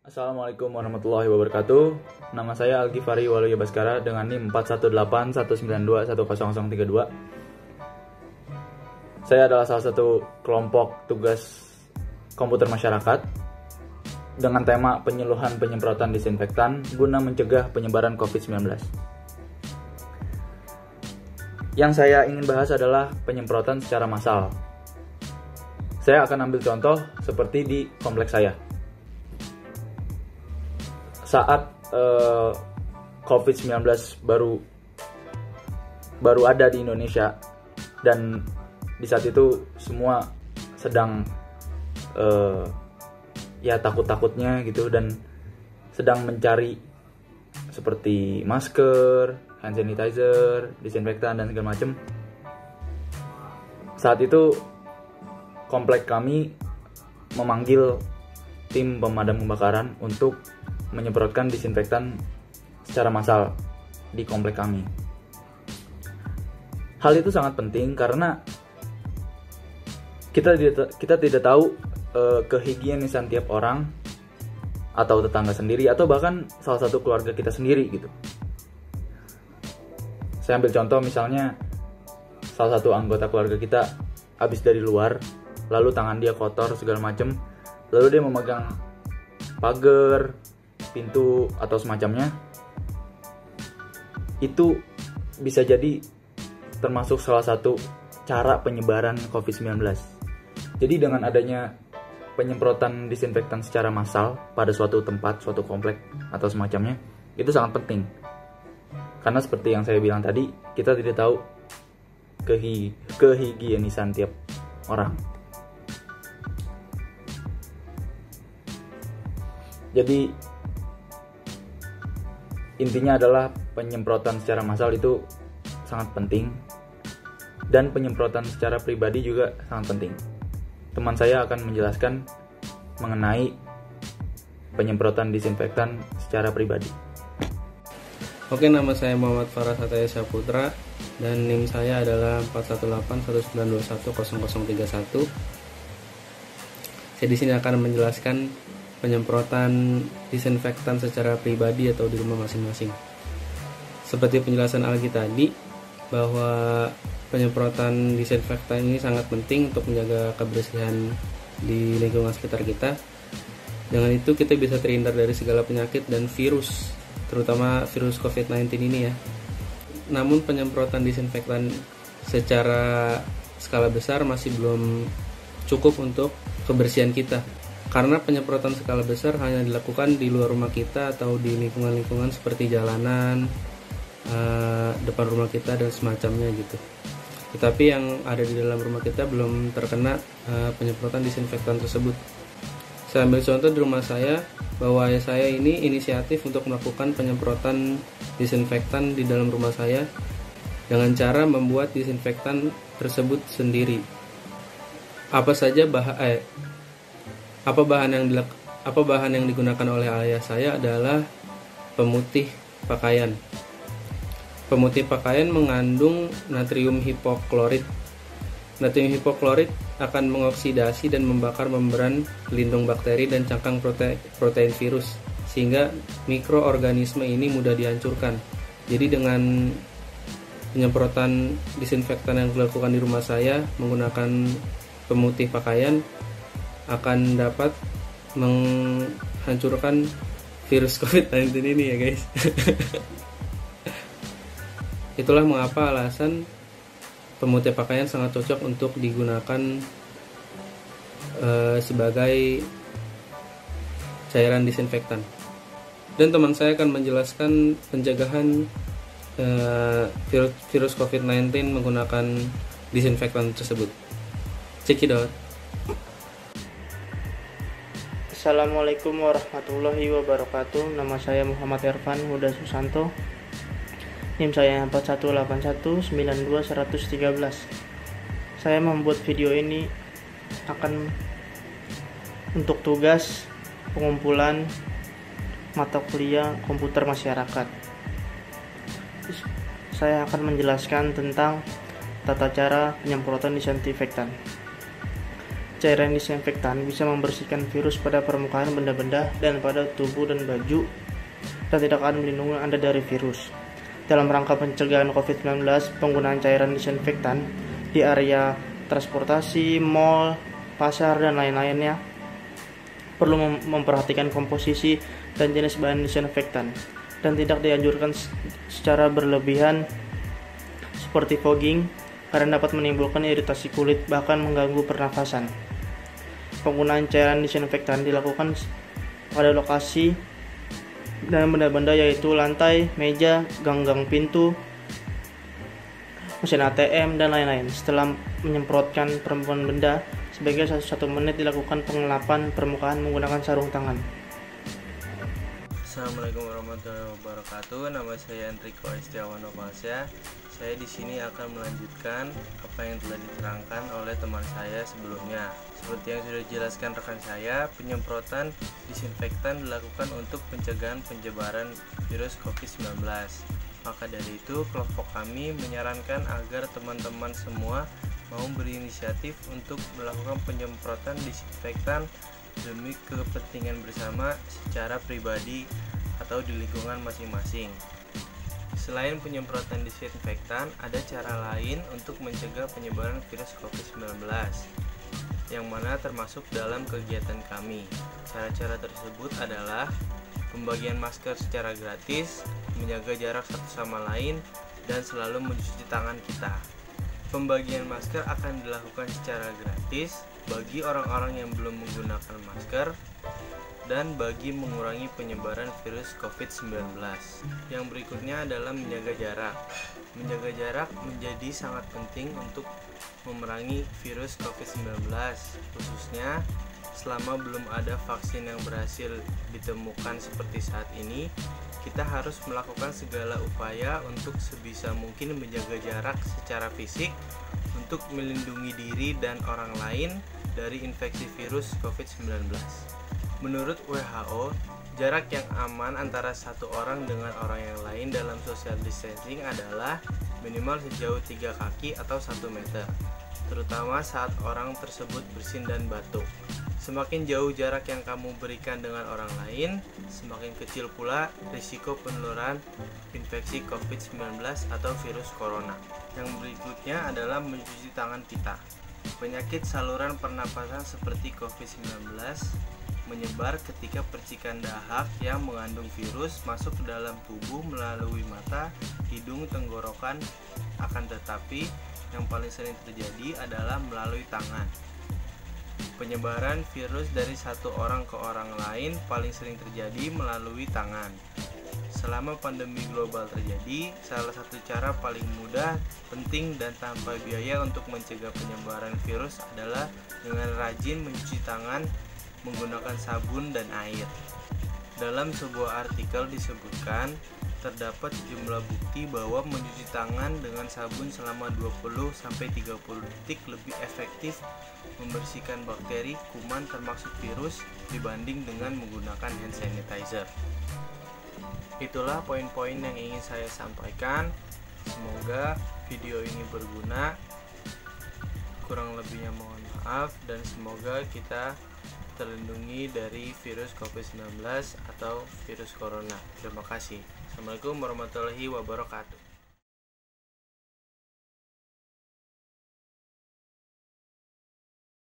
Assalamualaikum warahmatullahi wabarakatuh. Nama saya Algifari Waluya Baskara dengan NIM 41819210032. Saya adalah salah satu kelompok tugas komputer masyarakat dengan tema penyuluhan penyemprotan disinfektan guna mencegah penyebaran COVID-19. Yang saya ingin bahas adalah penyemprotan secara massal. Saya akan ambil contoh seperti di kompleks saya. Saat COVID-19 baru ada di Indonesia, dan di saat itu semua sedang takut-takutnya gitu, dan sedang mencari seperti masker, hand sanitizer, disinfektan dan segala macam. Saat itu komplek kami memanggil tim pemadam kebakaran untuk menyemprotkan disinfektan secara massal di komplek kami. Hal itu sangat penting karena kita tidak tahu kehigienisan tiap orang atau tetangga sendiri atau bahkan salah satu keluarga kita sendiri gitu. Saya ambil contoh misalnya salah satu anggota keluarga kita habis dari luar, lalu tangan dia kotor segala macam, lalu dia memegang pagar, pintu atau semacamnya. Itu bisa jadi termasuk salah satu cara penyebaran COVID-19. Jadi dengan adanya penyemprotan disinfektan secara massal pada suatu tempat, suatu komplek atau semacamnya, itu sangat penting. Karena seperti yang saya bilang tadi, kita tidak tahu kehigienisan tiap orang. Jadi intinya adalah penyemprotan secara massal itu sangat penting, dan penyemprotan secara pribadi juga sangat penting. Teman saya akan menjelaskan mengenai penyemprotan disinfektan secara pribadi. Oke, nama saya Muhammad Farah Satya Saputra dan NIM saya adalah 41819210031. Saya di sini akan menjelaskan penyemprotan disinfektan secara pribadi atau di rumah masing-masing. Seperti penjelasan Algi tadi, bahwa penyemprotan disinfektan ini sangat penting untuk menjaga kebersihan di lingkungan sekitar kita. Dengan itu kita bisa terhindar dari segala penyakit dan virus, terutama virus COVID-19 ini ya. Namun penyemprotan disinfektan secara skala besar masih belum cukup untuk kebersihan kita. Karena penyemprotan skala besar hanya dilakukan di luar rumah kita atau di lingkungan-lingkungan seperti jalanan, depan rumah kita dan semacamnya gitu. Tetapi yang ada di dalam rumah kita belum terkena penyemprotan disinfektan tersebut. Saya ambil contoh di rumah saya, bahwa saya ini inisiatif untuk melakukan penyemprotan disinfektan di dalam rumah saya dengan cara membuat disinfektan tersebut sendiri. Apa bahan yang digunakan oleh ayah saya adalah pemutih pakaian. Pemutih pakaian mengandung natrium hipoklorit. Natrium hipoklorit akan mengoksidasi dan membakar membran pelindung bakteri dan cangkang protein virus, sehingga mikroorganisme ini mudah dihancurkan. Jadi dengan penyemprotan disinfektan yang dilakukan di rumah saya menggunakan pemutih pakaian akan dapat menghancurkan virus COVID-19 ini ya guys. Itulah mengapa alasan pemutih pakaian sangat cocok untuk digunakan sebagai cairan disinfektan. Dan teman saya akan menjelaskan pencegahan virus COVID-19 menggunakan disinfektan tersebut. Check it out. Assalamualaikum warahmatullahi wabarakatuh. Nama saya Muhammad Irfan Huda Susanto. NIM saya 41819210013. Saya membuat video ini akan untuk tugas pengumpulan mata kuliah komputer masyarakat. Saya akan menjelaskan tentang tata cara penyemprotan disinfektan. Cairan disinfektan bisa membersihkan virus pada permukaan benda-benda dan pada tubuh dan baju, dan tidak akan melindungi Anda dari virus. Dalam rangka pencegahan COVID-19, penggunaan cairan disinfektan di area transportasi, mal, pasar, dan lain-lainnya perlu memperhatikan komposisi dan jenis bahan disinfektan, dan tidak dianjurkan secara berlebihan seperti fogging karena dapat menimbulkan iritasi kulit bahkan mengganggu pernafasan. Penggunaan cairan disinfektan dilakukan pada lokasi dan benda-benda yaitu lantai, meja, gang-gang pintu, mesin ATM, dan lain-lain. Setelah menyemprotkan permukaan benda, sebagai 1 menit dilakukan pengelapan permukaan menggunakan sarung tangan. Assalamualaikum warahmatullahi wabarakatuh. Nama saya Enrico Estiawan Nopalsya. Saya di sini akan melanjutkan apa yang telah diterangkan oleh teman saya sebelumnya. Seperti yang sudah dijelaskan rekan saya, penyemprotan disinfektan dilakukan untuk pencegahan penyebaran virus COVID-19. Maka dari itu, kelompok kami menyarankan agar teman-teman semua mau berinisiatif untuk melakukan penyemprotan disinfektan demi kepentingan bersama secara pribadi atau di lingkungan masing-masing. Selain penyemprotan disinfektan, ada cara lain untuk mencegah penyebaran virus COVID-19 yang mana termasuk dalam kegiatan kami. Cara-cara tersebut adalah pembagian masker secara gratis, menjaga jarak satu sama lain, dan selalu mencuci tangan kita. Pembagian masker akan dilakukan secara gratis bagi orang-orang yang belum menggunakan masker dan bagi mengurangi penyebaran virus COVID-19. Yang berikutnya adalah menjaga jarak. Menjaga jarak menjadi sangat penting untuk memerangi virus COVID-19, khususnya selama belum ada vaksin yang berhasil ditemukan seperti saat ini. Kita harus melakukan segala upaya untuk sebisa mungkin menjaga jarak secara fisik untuk melindungi diri dan orang lain dari infeksi virus COVID-19. Menurut WHO, jarak yang aman antara satu orang dengan orang yang lain dalam social distancing adalah minimal sejauh 3 kaki atau 1 meter, terutama saat orang tersebut bersin dan batuk. Semakin jauh jarak yang kamu berikan dengan orang lain, semakin kecil pula risiko penularan infeksi COVID-19 atau virus corona. Yang berikutnya adalah mencuci tangan kita. Penyakit saluran pernapasan seperti COVID-19 menyebar ketika percikan dahak yang mengandung virus masuk ke dalam tubuh melalui mata, hidung, tenggorokan. Akan tetapi, yang paling sering terjadi adalah melalui tangan. Penyebaran virus dari satu orang ke orang lain paling sering terjadi melalui tangan. Selama pandemi global terjadi, salah satu cara paling mudah, penting, dan tanpa biaya untuk mencegah penyebaran virus adalah dengan rajin mencuci tangan menggunakan sabun dan air. Dalam sebuah artikel disebutkan, terdapat sejumlah bukti bahwa mencuci tangan dengan sabun selama 20-30 detik lebih efektif membersihkan bakteri, kuman termasuk virus dibanding dengan menggunakan hand sanitizer. Itulah poin-poin yang ingin saya sampaikan. Semoga video ini berguna. Kurang lebihnya mohon maaf, dan semoga kita terlindungi dari virus COVID-19 atau virus corona. Terima kasih. Assalamualaikum warahmatullahi wabarakatuh.